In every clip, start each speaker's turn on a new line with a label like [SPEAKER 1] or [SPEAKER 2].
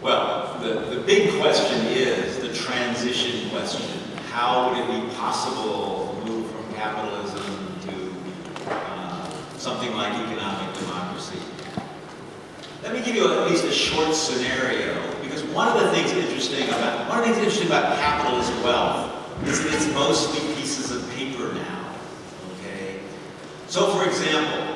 [SPEAKER 1] Well, the big question is the transition question. How would it be possible to move from capitalism to something like economic democracy? Let me give you at least a short scenario, because one of the things interesting about capitalist wealth is that it's mostly pieces of paper now. Okay? So, for example,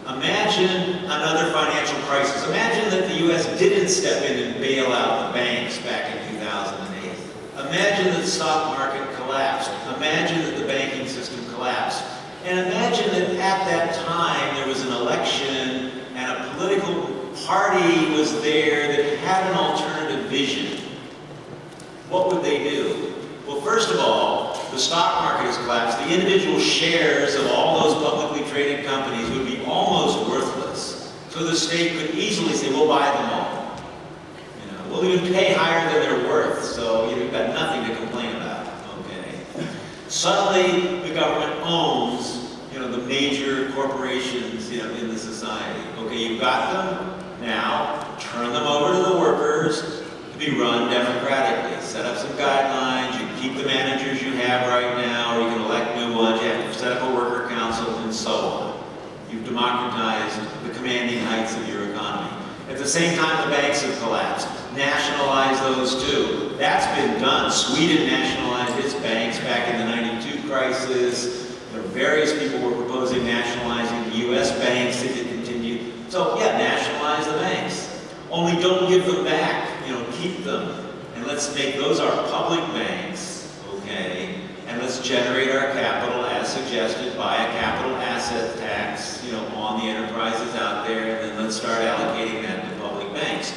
[SPEAKER 1] imagine another financial crisis. Imagine that the U.S. didn't step in and bail out the banks back in 2008. Imagine that the stock market collapsed. Imagine that the banking system collapsed. And imagine that at that time there was an election and a political party was there that had an alternative vision. What would they do? Well, first of all, the stock market has collapsed. The individual shares of all those publicly traded companies would be almost worthless. So the state could easily say, we'll buy them all. You know, we'll even pay higher than they're worth, so you've got nothing to complain about. Okay. Suddenly, the government owns, the major corporations, in the society. Okay, you've got them. Now, turn them over to the workers to be run democratically. Set up some guidelines. You can keep the managers you have right now, or you can elect new ones. You have to set up a worker council, and so on. You've democratized the commanding heights of your economy. At the same time, the banks have collapsed. Nationalize those too. That's been done. Sweden nationalized its banks back in the '92 crisis. Various people were proposing nationalizing the U.S. banks. It didn't continue. So yeah, nationalize the banks. Only don't give them back. Keep them. And let's make those our public banks, okay? And let's generate our capital as suggested by a capital asset tax, on the enterprises out there, and then let's start allocating that to public banks.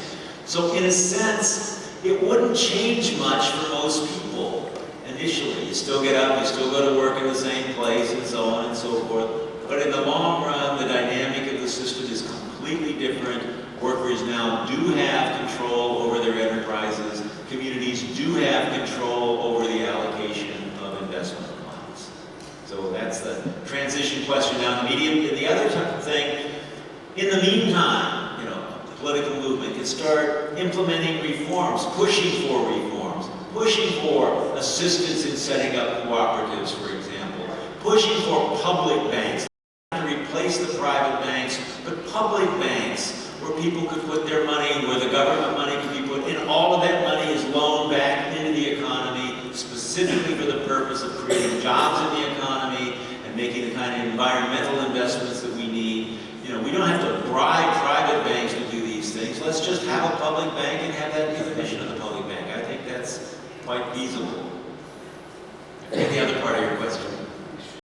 [SPEAKER 1] So in a sense, it wouldn't change much for most people. Initially, you still get up, you still go to work in the same place, and so on and so forth. But in the long run, the dynamic of the system is completely different. Workers now do have control over their enterprises. Communities do have control over the allocation of investment funds. So that's the transition question. Now, the other thing, in the meantime, the political movement can start implementing reforms, pushing for reforms. Pushing for assistance in setting up cooperatives, for example. Pushing for public banks, not to replace the private banks, but public banks where people could put their money, where the government money could be put in. All of that money is loaned back into the economy, specifically for the purpose of creating jobs in the economy and making the kind of environmental investments that we need. We don't have to bribe private banks to do these things. Let's just have a public bank and have that be the mission of the public bank. I think that's quite feasible.